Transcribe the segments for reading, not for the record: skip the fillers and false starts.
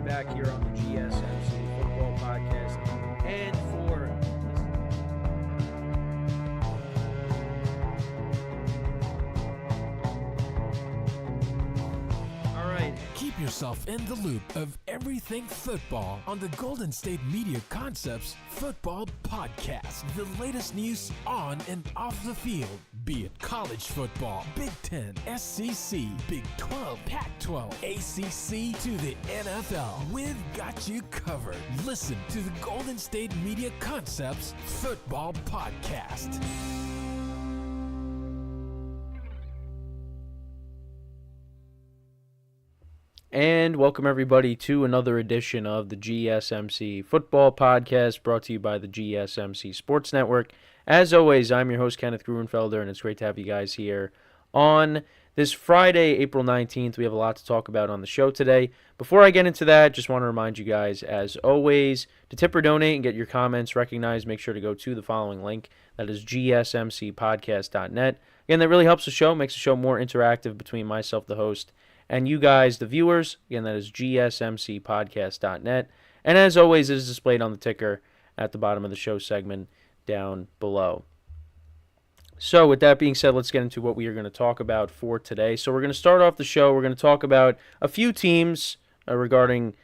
back here on the GSMC Football Podcast. And for Keep yourself in the loop of everything football on the Golden State Media Concepts Football Podcast. The latest news on and off the field, be it college football, Big Ten, SEC, Big 12, Pac-12, ACC to the NFL. We've got you covered. Listen to the Golden State Media Concepts Football Podcast. And welcome everybody to another edition of the GSMC Football Podcast, brought to you by the GSMC Sports Network. As always, I'm your host, Kenneth Gruenfelder, and it's great to have you guys here on this Friday, April 19th. We have a lot to talk about on the show today. Before I get into that, just want to remind you guys, as always, to tip or donate and get your comments recognized, make sure to go to the following link. That is gsmcpodcast.net. Again, that really helps the show, makes the show more interactive between myself, the host, and you guys, the viewers. Again, that is gsmcpodcast.net. And as always, it is displayed on the ticker at the bottom of the show segment down below. So with that being said, let's get into what we are going to talk about for today. So we're going to start off the show. We're going to talk about a few teams regarding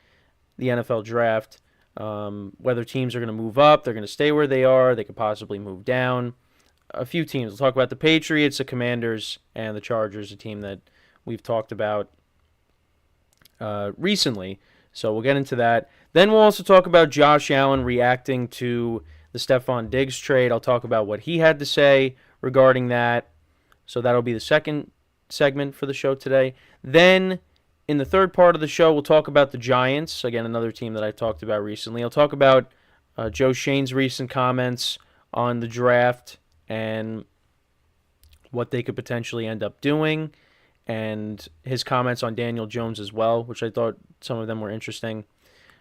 the NFL draft, whether teams are going to move up, they're going to stay where they are, they could possibly move down. A few teams. We'll talk about the Patriots, the Commanders, and the Chargers, a team that we've talked about recently, so we'll get into that. Then we'll also talk about Josh Allen reacting to the Stephon Diggs trade. I'll talk about what he had to say regarding that. So that'll be the second segment for the show today. Then in the third part of the show, we'll talk about the Giants, again, another team that I talked about recently. I'll talk about Joe Schoen's recent comments on the draft and what they could potentially end up doing, and his comments on Daniel Jones as well, which I thought some of them were interesting.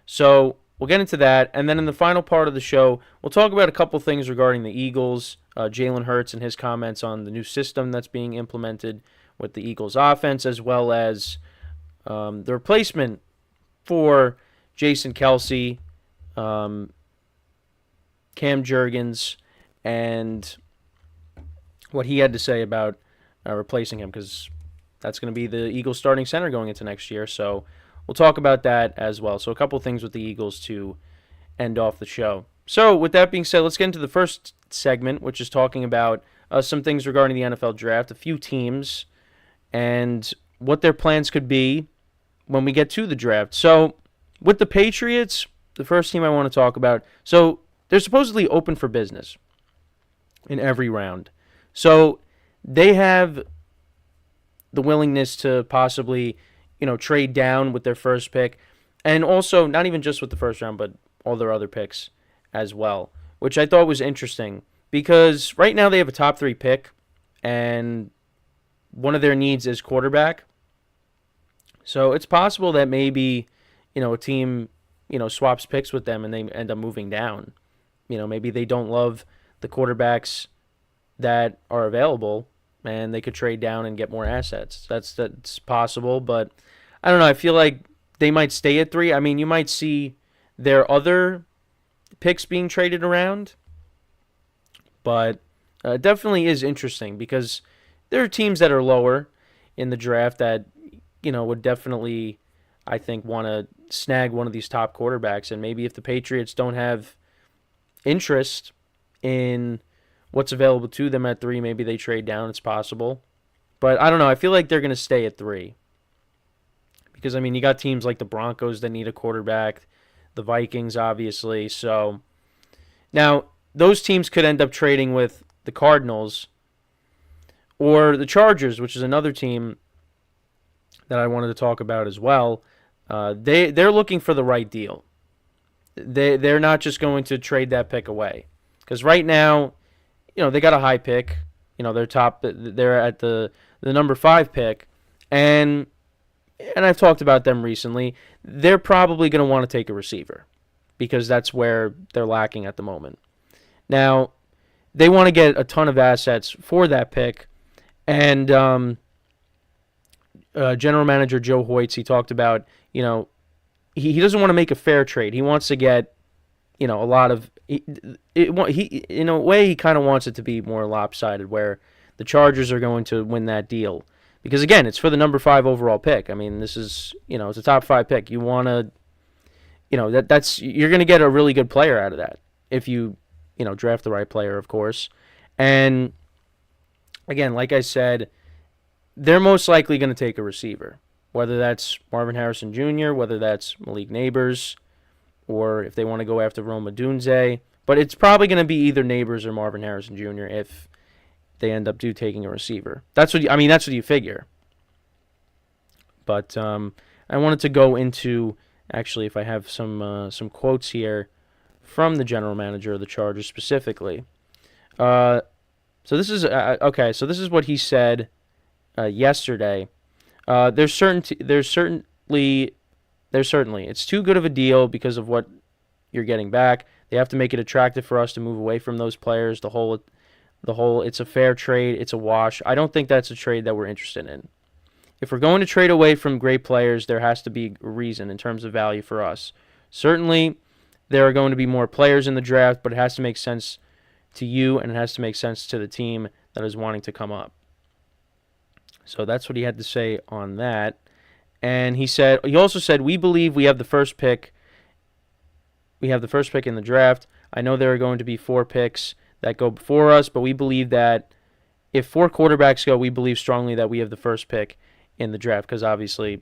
So we'll get into that. And then in the final part of the show, we'll talk about a couple things regarding the Eagles, Jalen Hurts and his comments on the new system that's being implemented with the Eagles offense, as well as the replacement for Jason Kelce, Cam Jurgens, and what he had to say about replacing him, because that's going to be the Eagles starting center going into next year. So we'll talk about that as well. So a couple things with the Eagles to end off the show. So with that being said, let's get into the first segment, which is talking about some things regarding the NFL draft, a few teams, and what their plans could be when we get to the draft. So with the Patriots, the first team I want to talk about, so they're supposedly open for business in every round. So they have the willingness to possibly, trade down with their first pick, and also not even just with the first round, but all their other picks as well, which I thought was interesting because right now they have a top 3 pick, and one of their needs is quarterback. So it's possible that maybe, a team, swaps picks with them and they end up moving down. Maybe they don't love the quarterbacks that are available, and they could trade down and get more assets. That's possible, but I don't know. I feel like they might stay at 3. I mean, you might see their other picks being traded around, but it definitely is interesting because there are teams that are lower in the draft that, would definitely, I think, want to snag one of these top quarterbacks. And maybe if the Patriots don't have interest in what's available to them at 3, maybe they trade down. It's possible. But I don't know. I feel like they're going to stay at 3. Because, you got teams like the Broncos that need a quarterback, the Vikings, obviously. So, now, those teams could end up trading with the Cardinals or the Chargers, which is another team that I wanted to talk about as well. They're looking for the right deal. They're not just going to trade that pick away. Because right now, they got a high pick. They're at the number 5 pick. And I've talked about them recently. They're probably going to want to take a receiver because that's where they're lacking at the moment. Now, they want to get a ton of assets for that pick. And General Manager Joe Hoyt, he talked about, he doesn't want to make a fair trade. He wants to get, a lot of he in a way he kind of wants it to be more lopsided, where the Chargers are going to win that deal. Because again, it's for the number 5 overall pick. I mean, this is, it's a top 5 pick. You want to, that's you're going to get a really good player out of that if you, draft the right player, of course. And again, like I said, they're most likely going to take a receiver, whether that's Marvin Harrison Jr., whether that's Malik Neighbors, or if they want to go after Rome Odunze. But it's probably going to be either Neighbors or Marvin Harrison Jr. if they end up taking a receiver. That's what you figure. But I wanted to go into, actually, if I have some quotes here from the general manager of the Chargers specifically. So this is okay. So this is what he said yesterday. There's certainly it's too good of a deal because of what you're getting back. They have to make it attractive for us to move away from those players. The whole it's a fair trade. It's a wash. I don't think that's a trade that we're interested in. If we're going to trade away from great players, there has to be a reason in terms of value for us. Certainly, there are going to be more players in the draft, but it has to make sense to you, and it has to make sense to the team that is wanting to come up. So that's what he had to say on that. And he also said, we believe we have the first pick. We have the first pick in the draft. I know there are going to be 4 picks that go before us, but we believe that if 4 quarterbacks go, we believe strongly that we have the first pick in the draft, because obviously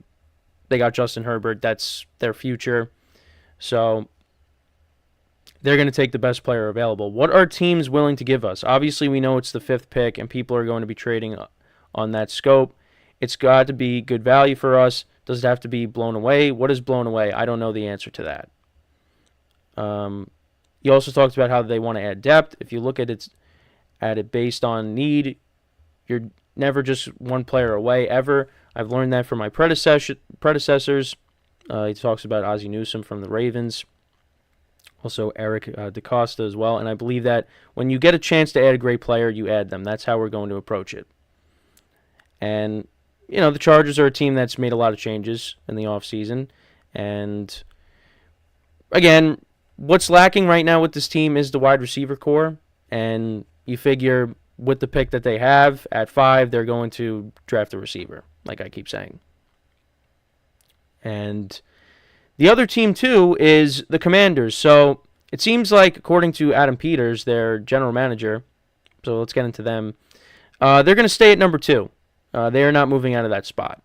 they got Justin Herbert. That's their future. So they're going to take the best player available. What are teams willing to give us? Obviously, we know it's the 5th pick, and people are going to be trading on that scope. It's got to be good value for us. Does it have to be blown away? What is blown away? I don't know the answer to that. He also talks about how they want to add depth. If you look at it based on need, you're never just one player away ever. I've learned that from my predecessors. He talks about Ozzie Newsome from the Ravens. Also Eric DeCosta as well. And I believe that when you get a chance to add a great player, you add them. That's how we're going to approach it. And, the Chargers are a team that's made a lot of changes in the offseason. And, again, what's lacking right now with this team is the wide receiver core. And you figure with the pick that they have at 5, they're going to draft a receiver, like I keep saying. And the other team, too, is the Commanders. So it seems like, according to Adam Peters, their general manager, so let's get into them, they're going to stay at number 2. They are not moving out of that spot.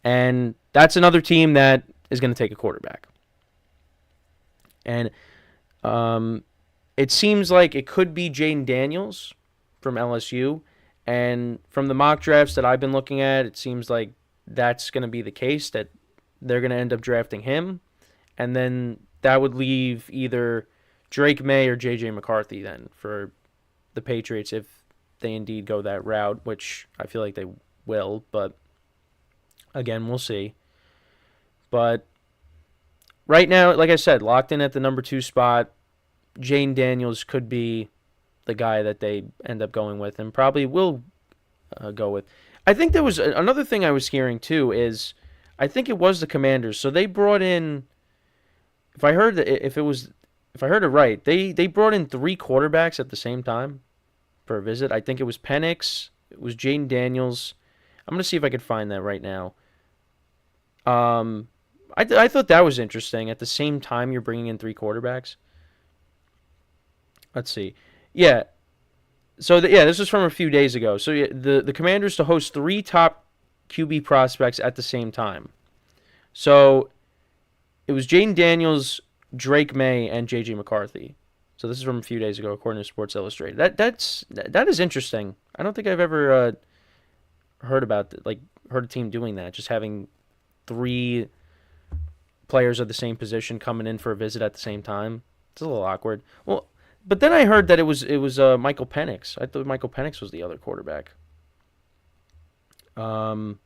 And that's another team that is going to take a quarterback. And it seems like it could be Jaden Daniels from LSU. And from the mock drafts that I've been looking at, it seems like that's going to be the case, that they're going to end up drafting him. And then that would leave either Drake May or J.J. McCarthy then for the Patriots if they indeed go that route, which I feel like they will. But, again, we'll see. But right now, like I said, locked in at the number 2 spot, Jaden Daniels could be the guy that they end up going with and probably will go with. I think there was another thing I was hearing, too, is I think it was the Commanders. So they brought in, if I heard it right, they brought in 3 quarterbacks at the same time for a visit. I think it was Penix, it was Jaden Daniels. I'm going to see if I could find that right now. I thought that was interesting. At the same time, you're bringing in 3 quarterbacks. Let's see. Yeah. So, this was from a few days ago. So, the Commanders to host 3 top QB prospects at the same time. So, it was Jaden Daniels, Drake May, and J.J. McCarthy. So, this is from a few days ago, according to Sports Illustrated. That is interesting. I don't think I've ever heard a team doing that, just having 3 players of the same position coming in for a visit at the same time. It's a little awkward. Well, but then I heard that it was Michael Penix. I thought Michael Penix was the other quarterback. But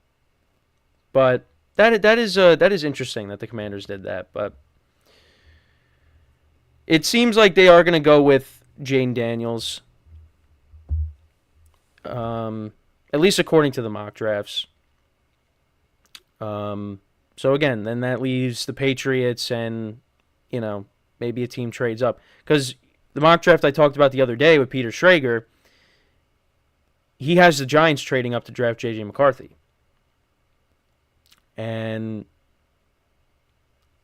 that is interesting that the Commanders did that. But it seems like they are going to go with Jaden Daniels. At least according to the mock drafts. So So again, then that leaves the Patriots and, maybe a team trades up. Because the mock draft I talked about the other day with Peter Schrager, he has the Giants trading up to draft J.J. McCarthy. And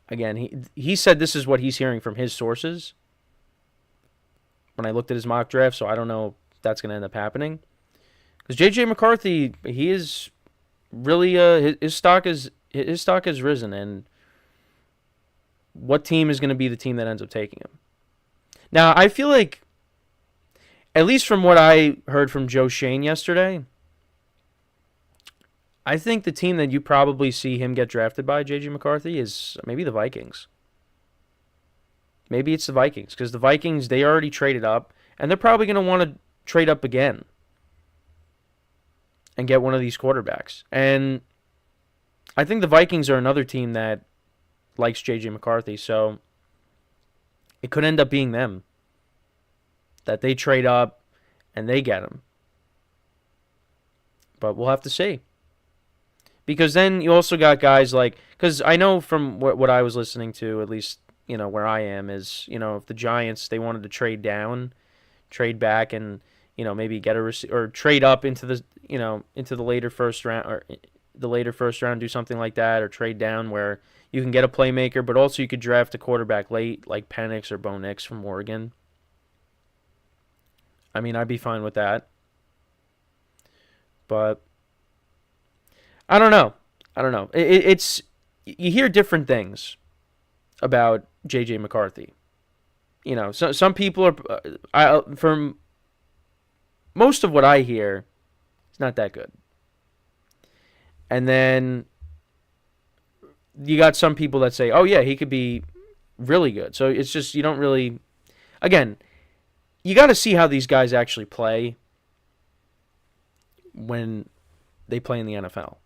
again, he said this is what he's hearing from his sources when I looked at his mock draft, so I don't know if that's going to end up happening. Because J.J. McCarthy, he is really, his stock has risen, and what team is going to be the team that ends up taking him? Now, I feel like, at least from what I heard from Joe Shane yesterday, I think the team that you probably see him get drafted by, J.J. McCarthy, is maybe the Vikings. Maybe it's the Vikings, because the Vikings, they already traded up, and they're probably going to want to trade up again and get one of these quarterbacks. And I think the Vikings are another team that likes J.J. McCarthy, so it could end up being them, that they trade up and they get him. But we'll have to see. Because then you also got guys like, because I know from what I was listening to, at least, where I am, is, if the Giants, they wanted to trade down, trade back, and, maybe get or trade up into the, into the later first round, or the later first round, do something like that, or trade down where you can get a playmaker, but also you could draft a quarterback late, like Penix or Bo Nix from Oregon. I mean, I'd be fine with that. But I don't know. It's you hear different things about J.J. McCarthy. So some people are, from most of what I hear, it's not that good. And then you got some people that say, oh yeah, he could be really good. So it's just, you don't really, again, you got to see how these guys actually play when they play in the NFL.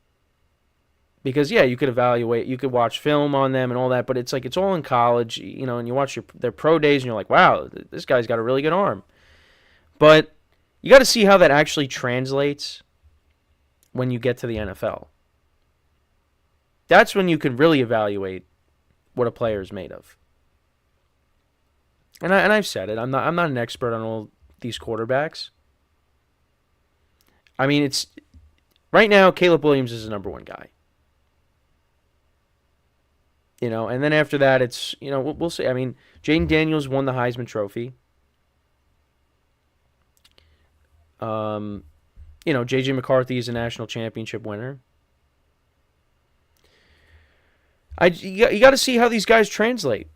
Because, yeah, you could evaluate, you could watch film on them and all that, but it's like, it's all in college, and you watch their pro days and you're like, wow, this guy's got a really good arm. But you got to see how that actually translates when you get to the NFL. That's when you can really evaluate what a player is made of. And I've said it, I'm not an expert on all these quarterbacks. I mean, it's right now, Caleb Williams is the number one guy. And then after that, it's, we'll see. I mean, Jaden Daniels won the Heisman Trophy. J.J. McCarthy is a national championship winner. You got to see how these guys translate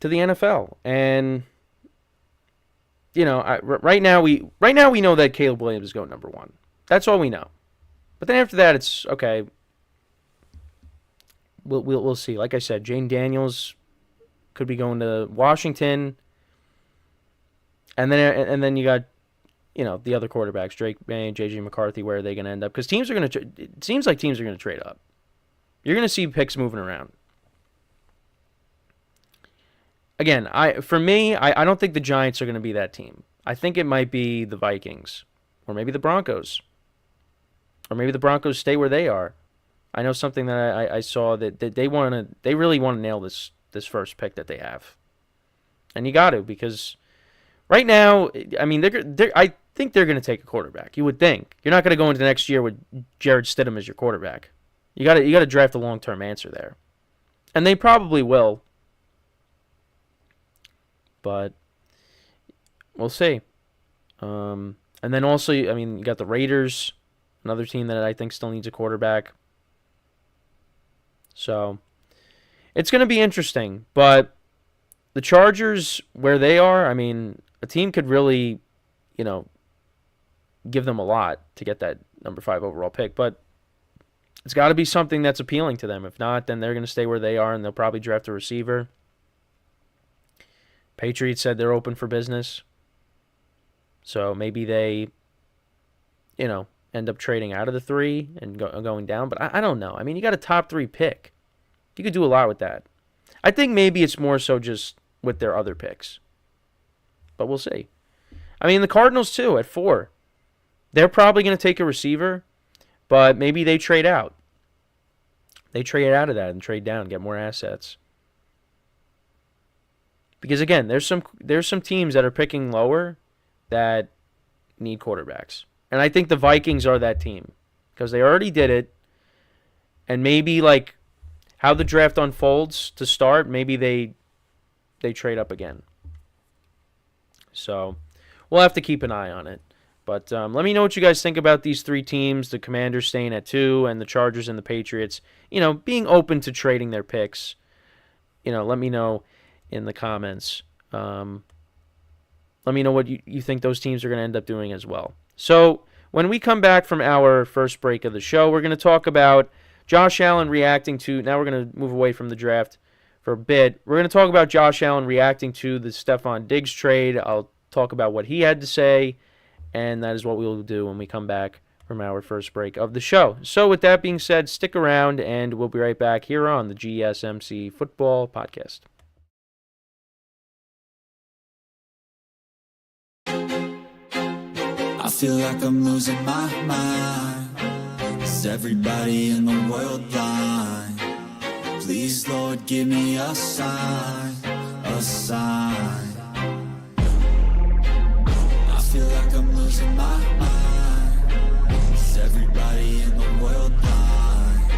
to the NFL. And, right now we know that Caleb Williams is going number one. That's all we know. But then after that, it's okay. We'll see. Like I said, Jane Daniels could be going to Washington, and then you got the other quarterbacks, Drake May, J.J. McCarthy. Where are they going to end up? Because teams are going to. It seems like teams are going to trade up. You're going to see picks moving around. Again, I don't think the Giants are going to be that team. I think it might be the Vikings, or maybe the Broncos, or maybe the Broncos stay where they are. I know something that I saw that they really want to nail this first pick that they have, and you got to, because right now, I mean, I think they're going to take a quarterback. You would think you're not going to go into the next year with Jared Stidham as your quarterback. You got to draft a long-term answer there, and they probably will, but we'll see. And then also, I mean, you got the Raiders, another team that I think still needs a quarterback. So it's going to be interesting, but the Chargers, where they are, I mean, a team could really, give them a lot to get that number 5 overall pick, but it's got to be something that's appealing to them. If not, then they're going to stay where they are, and they'll probably draft a receiver. Patriots said they're open for business, so maybe they, end up trading out of the 3 and going down. But I don't know. I mean, you got a top 3 pick. You could do a lot with that. I think maybe it's more so just with their other picks. But we'll see. I mean, the Cardinals, too, at 4. They're probably going to take a receiver, but maybe they trade out. they trade out of that and trade down, get more assets. Because again, there's some teams that are picking lower that need quarterbacks. And I think the Vikings are that team because they already did it. And maybe like how the draft unfolds to start, maybe they trade up again. So we'll have to keep an eye on it. But let me know what you guys think about these three teams, the Commanders staying at 2 and the Chargers and the Patriots, being open to trading their picks. Let me know in the comments. Let me know what you think those teams are going to end up doing as well. So when we come back from our first break of the show, we're going to talk about Josh Allen reacting to, now we're going to move away from the draft for a bit. We're going to talk about Josh Allen reacting to the Stefon Diggs trade. I'll talk about what he had to say, and that is what we will do when we come back from our first break of the show. So with that being said, stick around, and we'll be right back here on the GSMC Football Podcast. I feel like I'm losing my mind. Is everybody in the world blind? Please, Lord, give me a sign, a sign. I feel like I'm losing my mind. Is everybody in the world blind?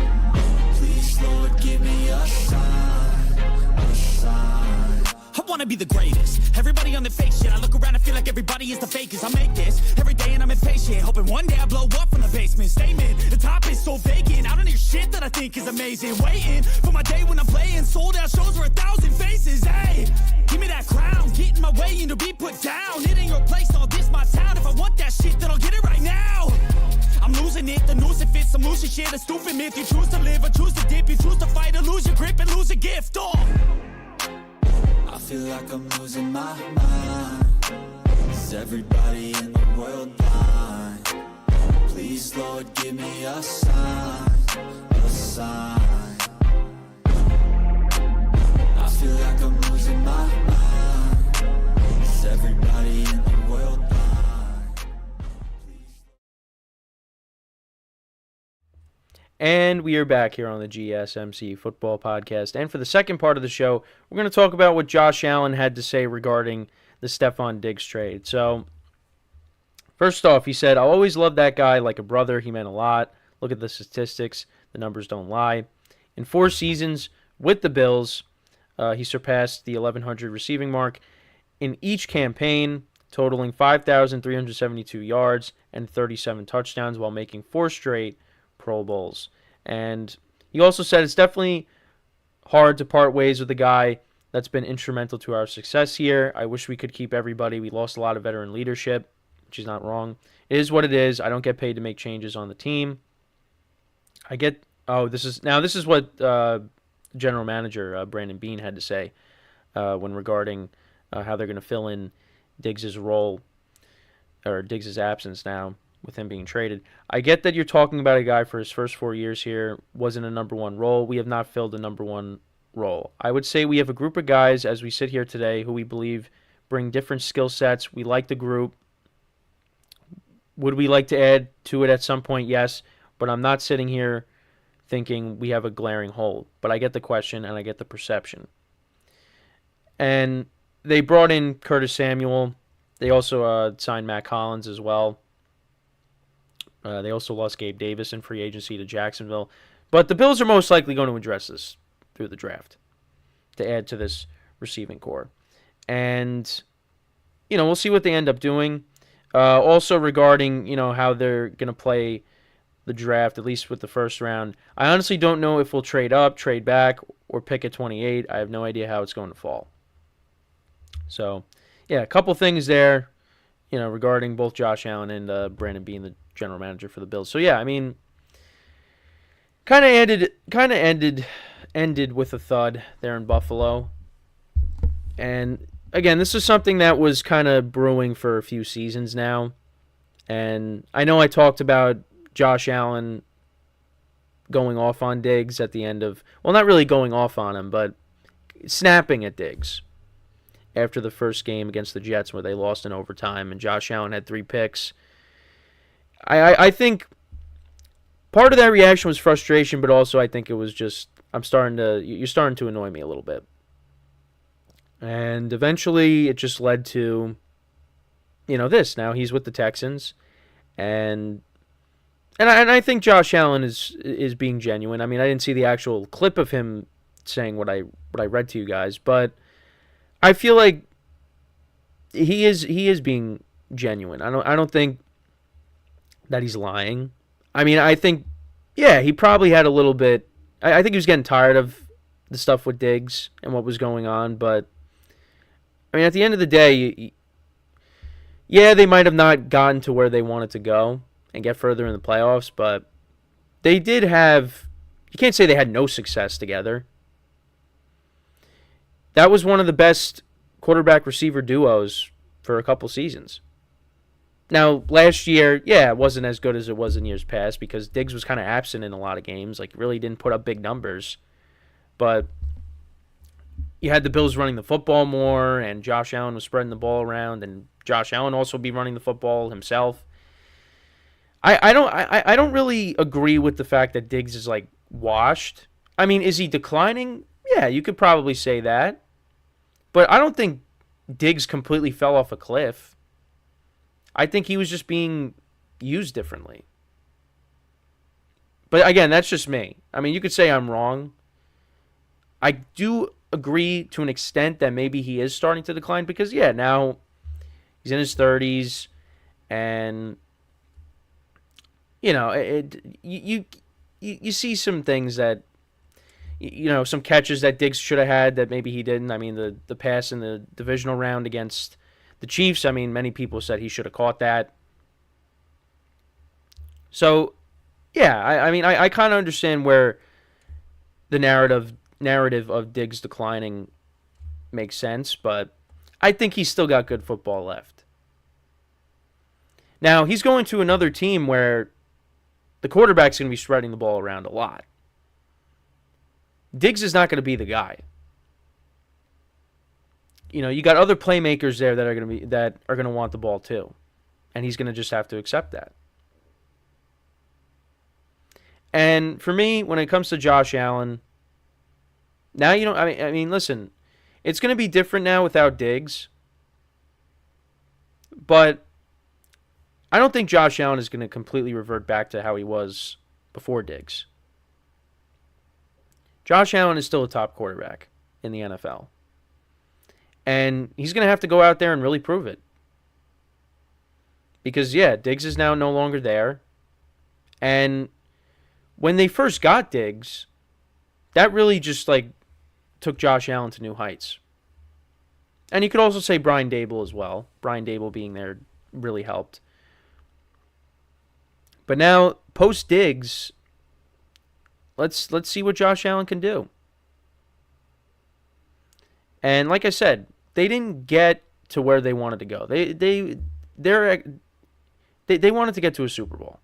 Please, Lord, give me a sign, a sign. I wanna be the greatest. Everybody on the fake shit. I look around and feel like everybody is the fakest. I make this every day and I'm impatient, hoping one day I blow up from the basement. Statement, the top is so vacant. I don't hear shit that I think is amazing. Waiting for my day when I'm playing sold out shows for 1,000 faces. Hey, give me that crown, get in my way and to be put down. It ain't your place, all this my town. If I want that shit, then I'll get it right now. I'm losing it, the noose it fits. I'm losing shit, a stupid myth. You choose to live or choose to dip. You choose to fight or lose your grip and lose a gift. Oh, I feel like I'm losing my mind. Is everybody in the world blind? Please, Lord, give me a sign, a sign. I feel like I'm losing my mind. Is everybody in the world blind? And we are back here on the GSMC Football Podcast. And for the second part of the show, we're going to talk about what Josh Allen had to say regarding the Stefon Diggs trade. So, first off, he said, "I'll always love that guy like a brother. He meant a lot. Look at the statistics. The numbers don't lie. In 4 seasons with the Bills, he surpassed the 1,100 receiving mark in each campaign, totaling 5,372 yards and 37 touchdowns while making 4 straight Pro Bowls." And he also said it's definitely hard to part ways with a guy that's been instrumental to our success here. I wish we could keep everybody. We lost a lot of veteran leadership, which is not wrong. It is what it is. I don't get paid to make changes on the team. This is what general manager Brandon Beane had to say when regarding how they're going to fill in Diggs' role or Diggs' absence now with him being traded. I get that you're talking about a guy for his first 4 years here, wasn't a number 1 role. We have not filled a number 1 role. I would say we have a group of guys as we sit here today who we believe bring different skill sets. We like the group. Would we like to add to it at some point? Yes, but I'm not sitting here thinking we have a glaring hole. But I get the question and I get the perception. And they brought in Curtis Samuel. They also signed Matt Collins as well. They also lost Gabe Davis in free agency to Jacksonville. But the Bills are most likely going to address this through the draft to add to this receiving core. And, we'll see what they end up doing. Also regarding, how they're going to play the draft, at least with the first round. I honestly don't know if we'll trade up, trade back, or pick at 28. I have no idea how it's going to fall. So, yeah, a couple things there, regarding both Josh Allen and Brandon Beane, the general manager for the Bills. So, yeah, I mean, kind of ended with a thud there in Buffalo. And again, this is something that was kind of brewing for a few seasons now. And I know I talked about Josh Allen going off on Diggs at the end of, well, not really going off on him, but snapping at Diggs after the first game against the Jets where they lost in overtime and Josh Allen had 3 picks. I think part of that reaction was frustration, but also I think it was just you're starting to annoy me a little bit. And eventually it just led to, this. Now he's with the Texans, and I think Josh Allen is being genuine. I mean, I didn't see the actual clip of him saying what I read to you guys, but I feel like he is being genuine. I don't think that he's lying. I mean, I think, yeah, he probably had a little bit. I think he was getting tired of the stuff with Diggs and what was going on, but I mean, at the end of the day, yeah, they might have not gotten to where they wanted to go and get further in the playoffs, but they did have. You can't say they had no success together. That was one of the best quarterback-receiver duos for a couple seasons. Now, last year, yeah, it wasn't as good as it was in years past because Diggs was kind of absent in a lot of games. Like, really didn't put up big numbers. But you had the Bills running the football more, and Josh Allen was spreading the ball around, and Josh Allen also be running the football himself. I don't really agree with the fact that Diggs is, like, washed. I mean, is he declining? Yeah, you could probably say that. But I don't think Diggs completely fell off a cliff. I think he was just being used differently. But again, that's just me. I mean, you could say I'm wrong. I do agree to an extent that maybe he is starting to decline because, yeah, now he's in his 30s and, you see some things that, some catches that Diggs should have had that maybe he didn't. I mean, the pass in the divisional round against the Chiefs, I mean, many people said he should have caught that. So, yeah, I kind of understand where the narrative of Diggs declining makes sense, but I think he's still got good football left. Now, he's going to another team where the quarterback's going to be spreading the ball around a lot. Diggs is not going to be the guy. You got other playmakers there that are going to want the ball too, and he's going to just have to accept that. And for me, when it comes to Josh Allen, now I mean, listen, it's going to be different now without Diggs, but I don't think Josh Allen is going to completely revert back to how he was before Diggs. Josh Allen is still a top quarterback in the NFL. And he's going to have to go out there and really prove it. Because, yeah, Diggs is now no longer there. And when they first got Diggs, that really just, took Josh Allen to new heights. And you could also say Brian Dable as well. Brian Dable being there really helped. But now, post-Diggs, let's see what Josh Allen can do. And like I said, they didn't get to where they wanted to go. They wanted to get to a Super Bowl.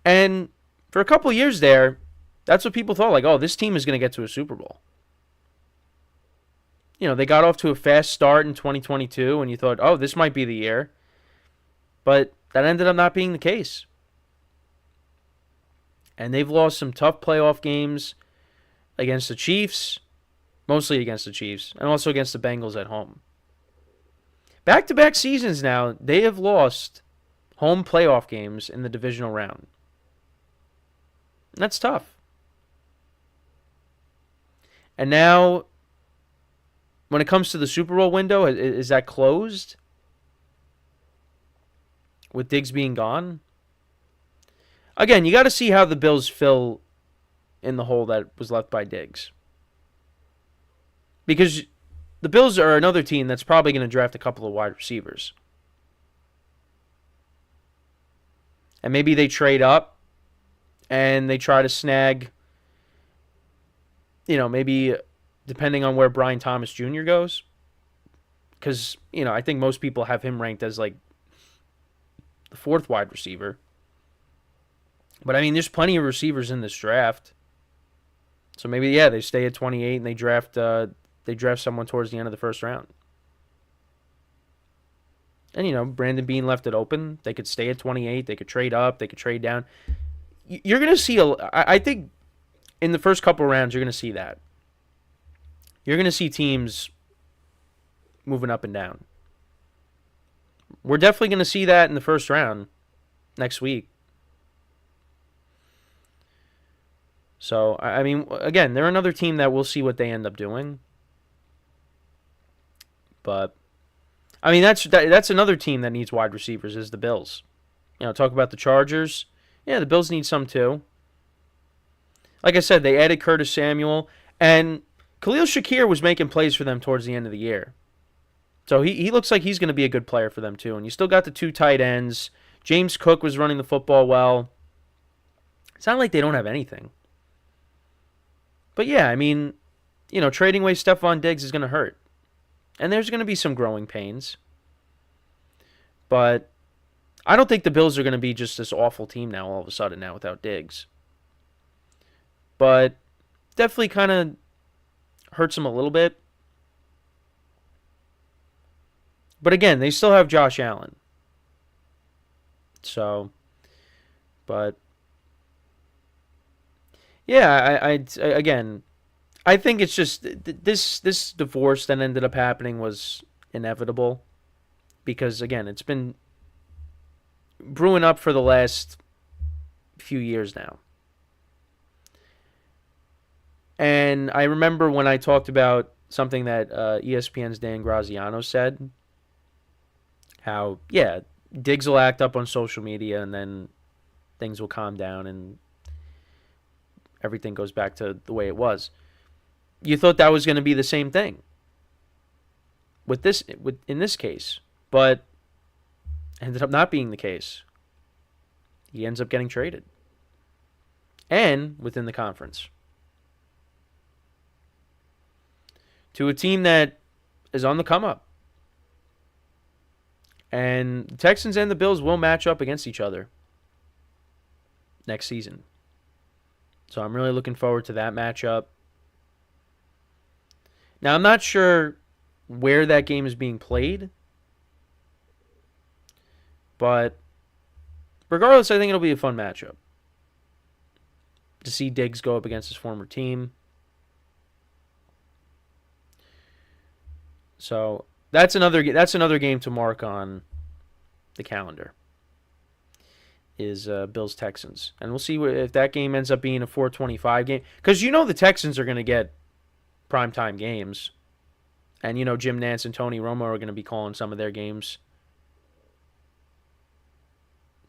And for a couple of years there, that's what people thought. Like, oh, this team is going to get to a Super Bowl. They got off to a fast start in 2022, and you thought, oh, this might be the year. But that ended up not being the case. And they've lost some tough playoff games against the Chiefs, mostly against the Chiefs, and also against the Bengals at home. Back-to-back seasons now, they have lost home playoff games in the divisional round. And that's tough. And now, when it comes to the Super Bowl window, is that closed? With Diggs being gone? Again, you got to see how the Bills fill in the hole that was left by Diggs. Because the Bills are another team that's probably going to draft a couple of wide receivers. And maybe they trade up and they try to snag, maybe depending on where Brian Thomas Jr. goes. Because, I think most people have him ranked as the fourth wide receiver. But, I mean, there's plenty of receivers in this draft. So maybe, yeah, they stay at 28 and they draft someone towards the end of the first round. And, Brandon Beane left it open. They could stay at 28. They could trade up. They could trade down. you're going to see I think in the first couple rounds you're going to see that. You're going to see teams moving up and down. We're definitely going to see that in the first round next week. So, I mean, again, they're another team that we'll see what they end up doing. But, I mean, that's another team that needs wide receivers is the Bills. Talk about the Chargers. Yeah, the Bills need some too. Like I said, they added Curtis Samuel, and Khalil Shakir was making plays for them towards the end of the year. So he looks like he's going to be a good player for them too. And you still got the 2 tight ends. James Cook was running the football well. It's not like they don't have anything. But yeah, I mean, trading away Stephon Diggs is going to hurt. And there's going to be some growing pains. But I don't think the Bills are going to be just this awful team now all of a sudden now without Diggs. But definitely kind of hurts them a little bit. But again, they still have Josh Allen. So, but yeah, I think it's just this divorce that ended up happening was inevitable because again, it's been brewing up for the last few years now. And I remember when I talked about something that ESPN's Dan Graziano said, how, yeah, Diggs will act up on social media and then things will calm down and everything goes back to the way it was. You thought that was going to be the same thing in this case, but ended up not being the case. He ends up getting traded. And within the conference. To a team that is on the come up. And the Texans and the Bills will match up against each other next season. So I'm really looking forward to that matchup. Now, I'm not sure where that game is being played. But regardless, I think it'll be a fun matchup. To see Diggs go up against his former team. So that's another game to mark on the calendar. Is Bills Texans, and we'll see if that game ends up being a 4:25 game because the Texans are going to get primetime games, and Jim Nantz and Tony Romo are going to be calling some of their games.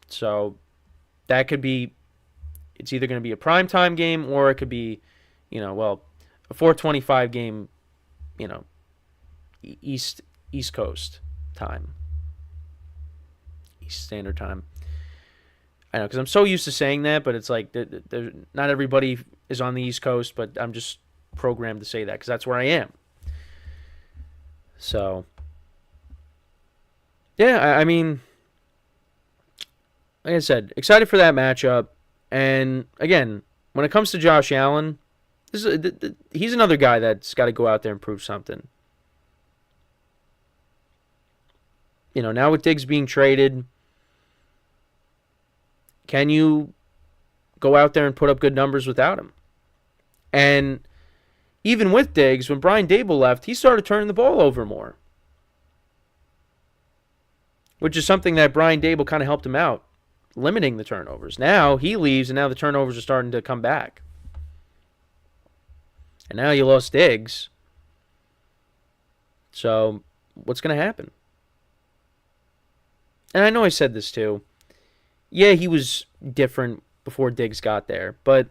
So that could be, it's either going to be a primetime game or it could be, a 4:25 game, East Coast time. East Standard Time. I know, because I'm so used to saying that, but it's like not everybody is on the East Coast, but I'm just programmed to say that because that's where I am. So, yeah, I mean, like I said, excited for that matchup. And again, when it comes to Josh Allen, he's another guy that's got to go out there and prove something. Now with Diggs being traded, can you go out there and put up good numbers without him? And even with Diggs, when Brian Daboll left, he started turning the ball over more. Which is something that Brian Daboll kind of helped him out, limiting the turnovers. Now he leaves, and now the turnovers are starting to come back. And now you lost Diggs. So what's going to happen? And I know I said this too. Yeah, he was different before Diggs got there. But,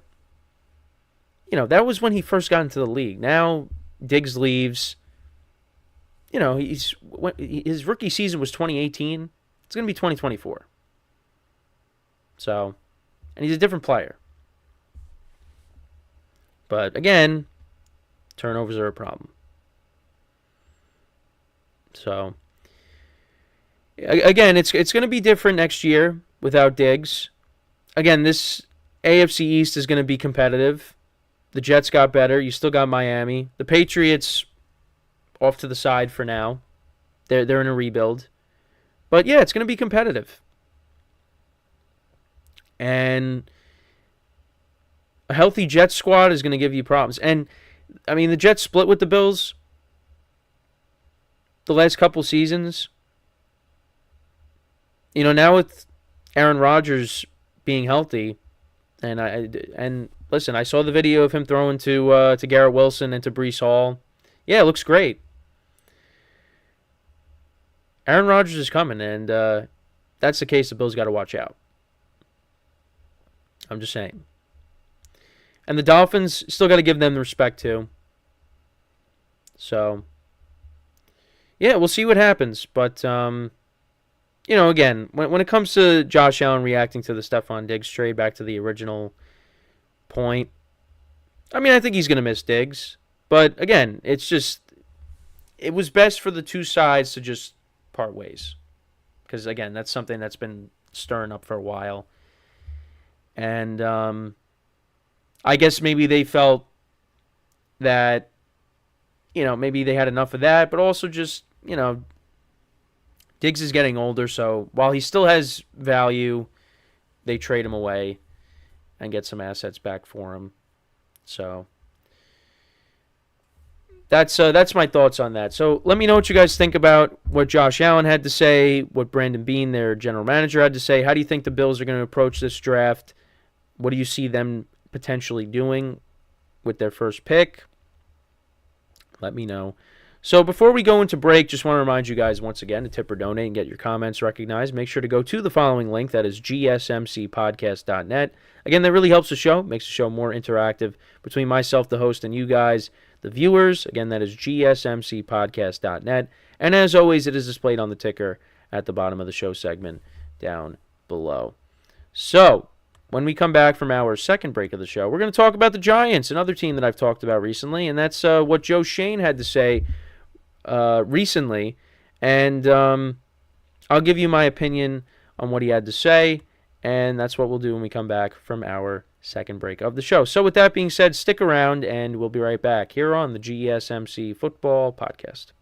that was when he first got into the league. Now, Diggs leaves. His rookie season was 2018. It's going to be 2024. So, and he's a different player. But, again, turnovers are a problem. So, again, it's going to be different next year without Diggs. Again, this AFC East is going to be competitive. The Jets got better. You still got Miami. The Patriots off to the side for now. They're in a rebuild. But yeah, it's going to be competitive. And a healthy Jets squad is going to give you problems. And, I mean, the Jets split with the Bills the last couple seasons. You know, now with Aaron Rodgers being healthy, and listen, I saw the video of him throwing to Garrett Wilson and to Breece Hall. Yeah, it looks great. Aaron Rodgers is coming, and that's the case the Bills got to watch out. I'm just saying. And the Dolphins, still got to give them the respect, too. So, yeah, we'll see what happens. But, you know, again, when it comes to Josh Allen reacting to the Stephon Diggs trade, back to the original point, I mean, I think he's going to miss Diggs. But, again, it's just, it was best for the two sides to just part ways. Because, again, that's something that's been stirring up for a while. And I guess maybe they felt that, you know, maybe they had enough of that. But also just, you know, Diggs is getting older. So while he still has value, they trade him away and get some assets back for him. So that's my thoughts on that. So let me know what you guys think about what Josh Allen had to say, what Brandon Beane, their general manager, had to say. How do you think the Bills are going to approach this draft? What do you see them potentially doing with their first pick? Let me know. So before we go into break, just want to remind you guys once again to tip or donate and get your comments recognized. Make sure to go to the following link. That is gsmcpodcast.net. Again, that really helps the show, makes the show more interactive between myself, the host, and you guys, the viewers. Again, that is gsmcpodcast.net. And as always, it is displayed on the ticker at the bottom of the show segment down below. So, when we come back from our second break of the show, we're going to talk about the Giants, another team that I've talked about recently, and that's what Joe Schoen had to say recently. And I'll give you my opinion on what he had to say, and that's what we'll do when we come back from our second break of the show. So with that being said, stick around, and we'll be right back here on the GSMC Football Podcast.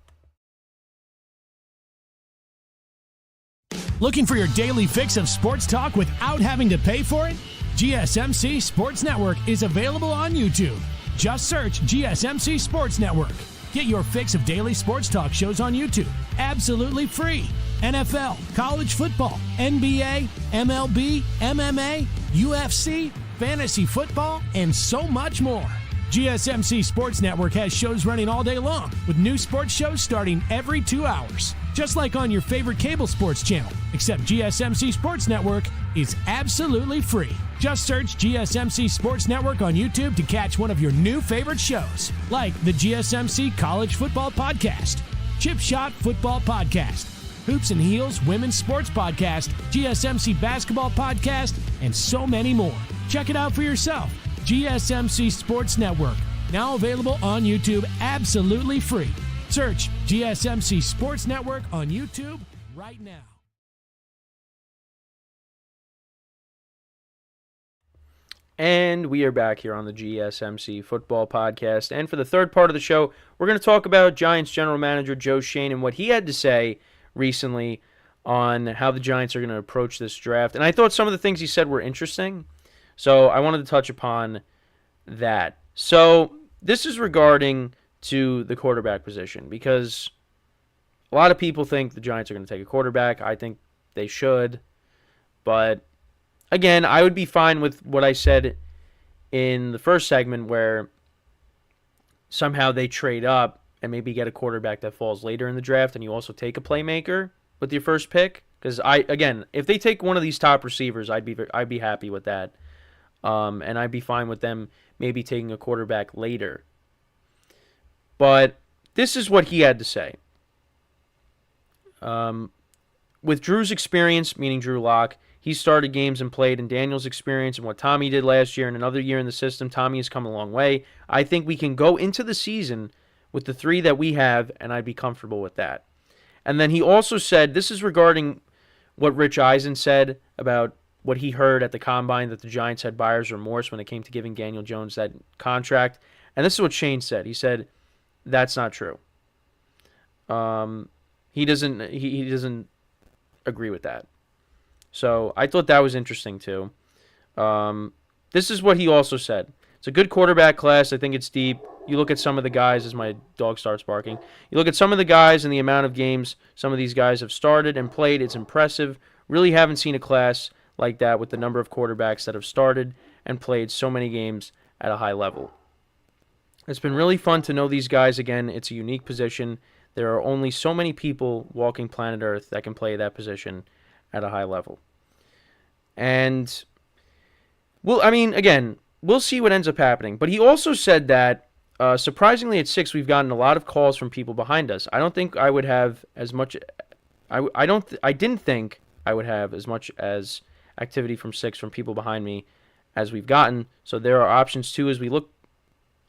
Looking for your daily fix of sports talk without having to pay for it? GSMC Sports Network is available on YouTube. Just search GSMC Sports Network. Get your fix of daily sports talk shows on YouTube, absolutely free. NFL, college football, NBA, MLB, MMA, UFC, fantasy football, and so much more. GSMC Sports Network has shows running all day long, with new sports shows starting every 2 hours. Just like on your favorite cable sports channel, except GSMC Sports Network is absolutely free. Just search GSMC Sports Network on YouTube to catch one of your new favorite shows, like the GSMC College Football Podcast, Chip Shot Football Podcast, Hoops and Heels Women's Sports Podcast, GSMC Basketball Podcast, and so many more. Check it out for yourself. GSMC Sports Network, now available on YouTube absolutely free. Search GSMC Sports Network on YouTube right now. And we are back here on the GSMC Football Podcast. And for the third part of the show, we're going to talk about Giants general manager Joe Schoen and what he had to say recently on how the Giants are going to approach this draft. And I thought some of the things he said were interesting, so I wanted to touch upon that. So this is regarding to the quarterback position, because a lot of people think the Giants are going to take a quarterback. I think they should. But again, I would be fine with what I said in the first segment, where somehow they trade up and maybe get a quarterback that falls later in the draft, and you also take a playmaker with your first pick. Because if they take one of these top receivers, I'd be happy with that, and I'd be fine with them maybe taking a quarterback later. But this is what he had to say. With Drew's experience, meaning Drew Lock, he started games and played, in Daniel's experience and what Tommy did last year and another year in the system, Tommy has come a long way. I think we can go into the season with the three that we have, and I'd be comfortable with that. And then he also said, this is regarding what Rich Eisen said about what he heard at the Combine, that the Giants had buyer's remorse when it came to giving Daniel Jones that contract. And this is what Shane said. He said, that's not true. He doesn't agree with that. So I thought that was interesting too. That this is what he also said. It's a good quarterback class. I think it's deep. You look at some of the guys, as my dog starts barking. You look at some of the guys and the amount of games some of these guys have started and played. It's impressive. Really haven't seen a class like that with the number of quarterbacks that have started and played so many games at a high level. It's been really fun to know these guys again. It's a unique position. There are only so many people walking planet Earth that can play that position at a high level. And, well, I mean, again, we'll see what ends up happening. But he also said that, surprisingly, at 6, we've gotten a lot of calls from people behind us. I don't think I would have as much. I didn't think I would have as much as activity from 6 from people behind me as we've gotten. So there are options too as we look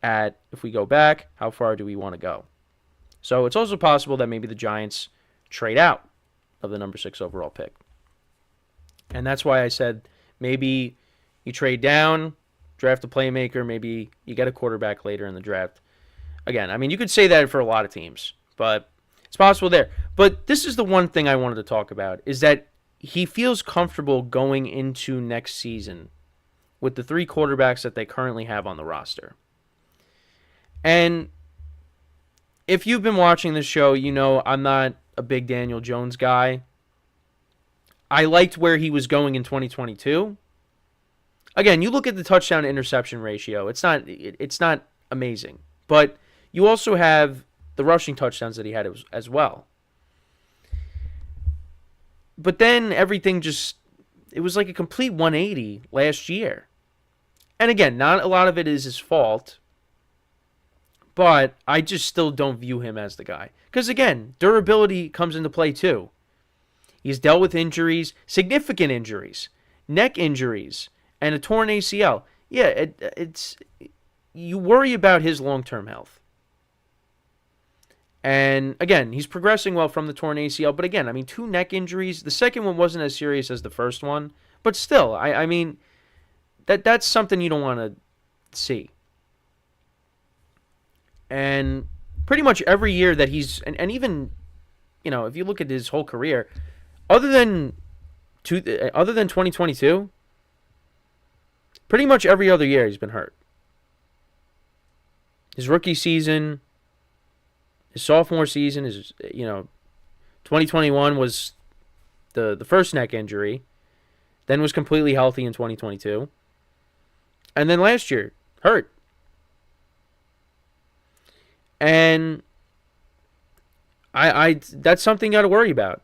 at, if we go back, how far do we want to go? So it's also possible that maybe the Giants trade out of the number 6 overall pick. And that's why I said maybe you trade down, draft a playmaker, maybe you get a quarterback later in the draft. Again, I mean, you could say that for a lot of teams, but it's possible there. But this is the one thing I wanted to talk about, is that he feels comfortable going into next season with the 3 quarterbacks that they currently have on the roster. And if you've been watching this show, you know I'm not a big Daniel Jones guy. I liked where he was going in 2022. Again, you look at the touchdown to interception ratio. It's not amazing. But you also have the rushing touchdowns that he had as well. But then everything it was like a complete 180 last year. And again, not a lot of it is his fault. But I just still don't view him as the guy. Because again, durability comes into play too. He's dealt with injuries, significant injuries, neck injuries, and a torn ACL. Yeah, it's you worry about his long-term health. And again, he's progressing well from the torn ACL. But again, I mean, 2 neck injuries. The second one wasn't as serious as the first one. But still, I mean, that's something you don't want to see. And pretty much every year that he's, and even, you know, if you look at his whole career, other than 2022, pretty much every other year he's been hurt. His rookie season, his sophomore season, 2021 was the first neck injury, then was completely healthy in 2022, and then last year, hurt. And I that's something you got to worry about.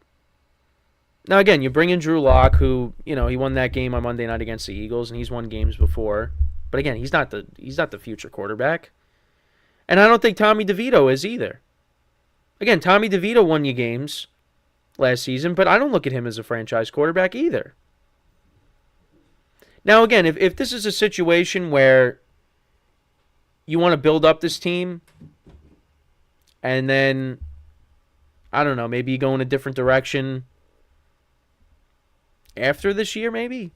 Now, again, you bring in Drew Lock, who, you know, he won that game on Monday night against the Eagles, and he's won games before. But again, he's not the future quarterback. And I don't think Tommy DeVito is either. Again, Tommy DeVito won you games last season, but I don't look at him as a franchise quarterback either. Now, again, if this is a situation where you want to build up this team, and then, I don't know, maybe you go in a different direction after this year, maybe?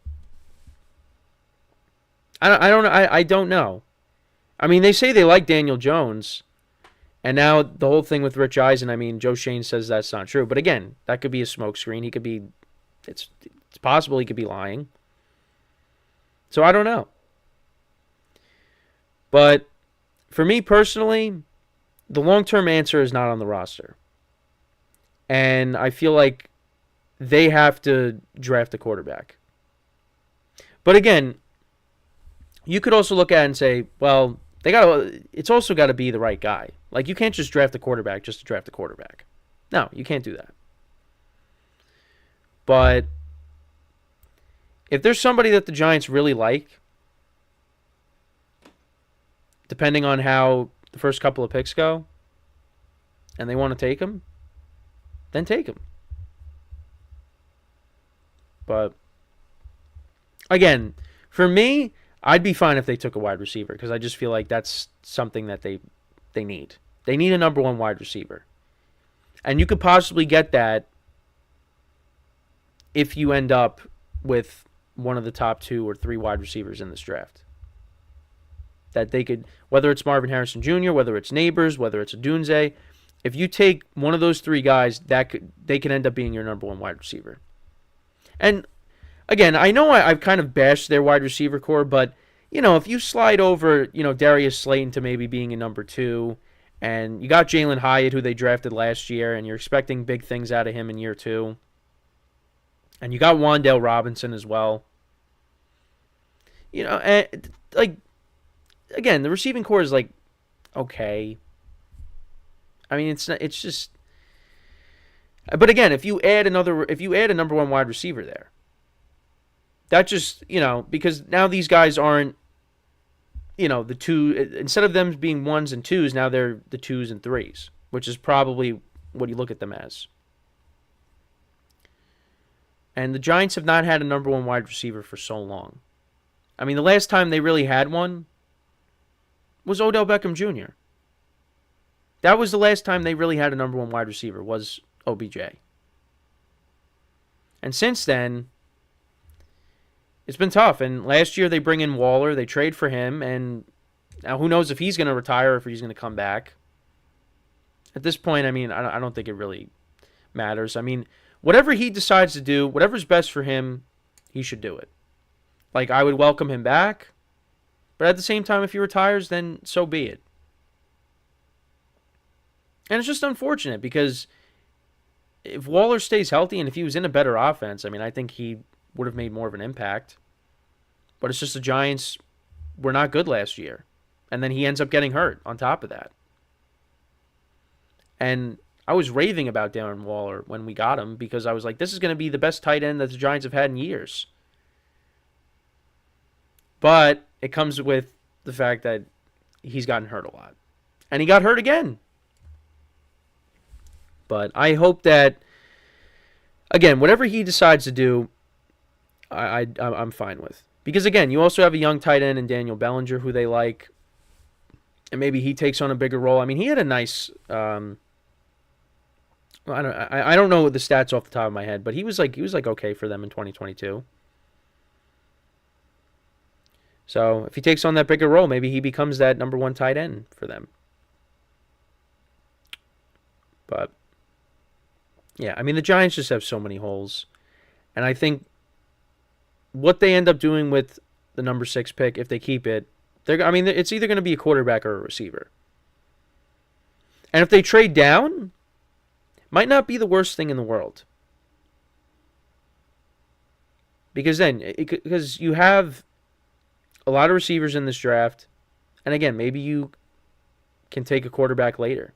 I don't know. I don't know. I mean, they say they like Daniel Jones, and now the whole thing with Rich Eisen, I mean, Joe Shane says that's not true. But again, that could be a smokescreen. He could be, it's possible he could be lying. So I don't know. But for me personally, the long-term answer is not on the roster. And I feel like they have to draft a quarterback. But again, you could also look at it and say, well, it's also got to be the right guy. Like, you can't just draft a quarterback just to draft a quarterback. No, you can't do that. But if there's somebody that the Giants really like, depending on how the first couple of picks go, and they want to take him, then take him. But again, for me, I'd be fine if they took a wide receiver, because I just feel like that's something that they need. They need a number 1 wide receiver. And you could possibly get that if you end up with one of the top 2 or 3 wide receivers in this draft. That they could, whether it's Marvin Harrison Jr., whether it's Neighbors, whether it's Odunze, if you take one of those 3 guys, they could end up being your number 1 wide receiver. And again, I know I've kind of bashed their wide receiver core, but if you slide over, Darius Slayton to maybe being a number 2, and you got Jalen Hyatt, who they drafted last year, and you're expecting big things out of him in year 2, and you got Wan'Dale Robinson as well. And, again, the receiving core is, okay. I mean, it's just... But again, if you add a number 1 wide receiver there, that just, because now these guys aren't, the two, instead of them being 1s and 2s, now they're the 2s and 3s, which is probably what you look at them as. And the Giants have not had a number 1 wide receiver for so long. I mean, the last time they really had one was Odell Beckham Jr. That was the last time they really had a number 1 wide receiver, was OBJ. And since then, it's been tough. And last year they bring in Waller, they trade for him, and now who knows if he's going to retire or if he's going to come back. At this point, I mean, I don't think it really matters. I mean, whatever he decides to do, whatever's best for him, he should do it. I would welcome him back, but at the same time, if he retires, then so be it. And it's just unfortunate because if Waller stays healthy and if he was in a better offense, I mean, I think he would have made more of an impact. But it's just the Giants were not good last year. And then he ends up getting hurt on top of that. And I was raving about Darren Waller when we got him because I was like, this is going to be the best tight end that the Giants have had in years. But it comes with the fact that he's gotten hurt a lot. And he got hurt again. But I hope that, again, whatever he decides to do, I'm fine with. Because, again, you also have a young tight end in Daniel Bellinger who they like. And maybe he takes on a bigger role. I mean, he had a nice... I don't know the stats off the top of my head, but he was okay for them in 2022. So if he takes on that bigger role, maybe he becomes that number 1 tight end for them. But yeah, I mean, the Giants just have so many holes. And I think what they end up doing with the number 6 pick, if they keep it, it's either going to be a quarterback or a receiver. And if they trade down, might not be the worst thing in the world. Because because you have a lot of receivers in this draft. And again, maybe you can take a quarterback later.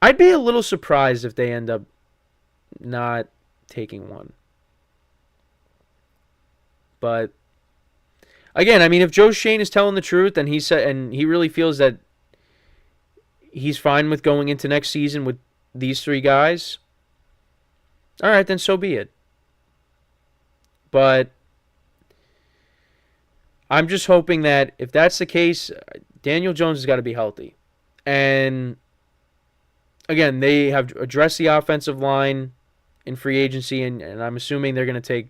I'd be a little surprised if they end up not taking one. But again, I mean, if Joe Schoen is telling the truth and he really feels that he's fine with going into next season with these 3 guys, all right, then so be it. But I'm just hoping that if that's the case, Daniel Jones has got to be healthy. And again, they have addressed the offensive line in free agency, and I'm assuming they're going to take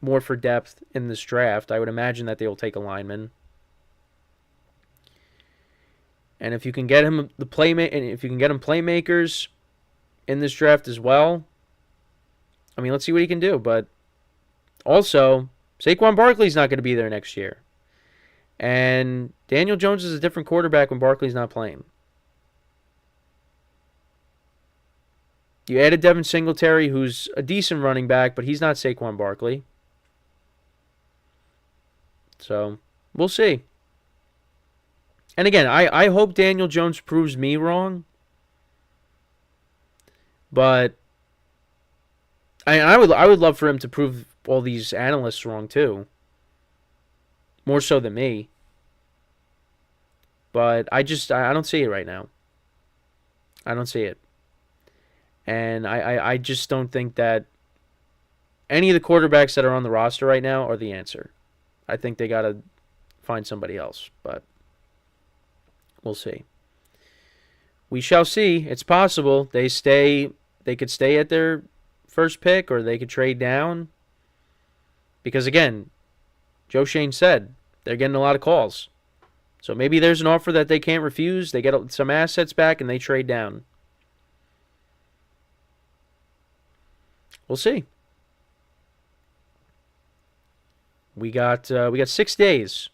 more for depth in this draft. I would imagine that they will take a lineman. And if you can get him playmakers in this draft as well, I mean, let's see what he can do. But also, Saquon Barkley's not going to be there next year. And Daniel Jones is a different quarterback when Barkley's not playing. You added Devin Singletary, who's a decent running back, but he's not Saquon Barkley. So, we'll see. And again, I hope Daniel Jones proves me wrong. But I would love for him to prove all these analysts wrong too. More so than me. But I don't see it right now. I don't see it. And I just don't think that any of the quarterbacks that are on the roster right now are the answer. I think they got to find somebody else, but we'll see. We shall see. It's possible they could stay at their first pick or they could trade down. Because again, Joe Schoen said they're getting a lot of calls. So maybe there's an offer that they can't refuse. They get some assets back and they trade down. We'll see. we got 6 days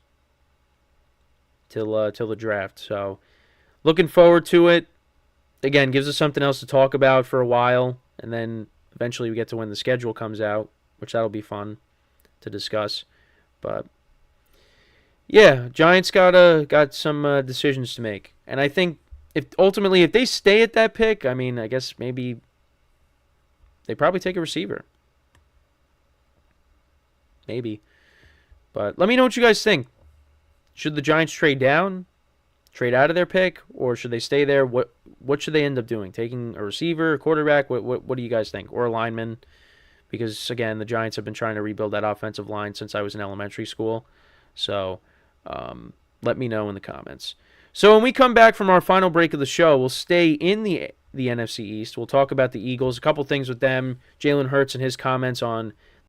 till the draft. So looking forward to it. Again, gives us something else to talk about for a while, and then eventually we get to when the schedule comes out, which that'll be fun to discuss. But yeah, Giants got some decisions to make, and I think if they stay at that pick, I mean, I guess maybe they probably take a receiver, maybe. But let me know what you guys think. Should the Giants trade down, trade out of their pick, or should they stay there? What should they end up doing? Taking a receiver, a quarterback? What do you guys think? Or a lineman? Because, again, the Giants have been trying to rebuild that offensive line since I was in elementary school. So let me know in the comments. So when we come back from our final break of the show, we'll stay in the NFC East. We'll talk about the Eagles, a couple things with them, Jalen Hurts and his comments on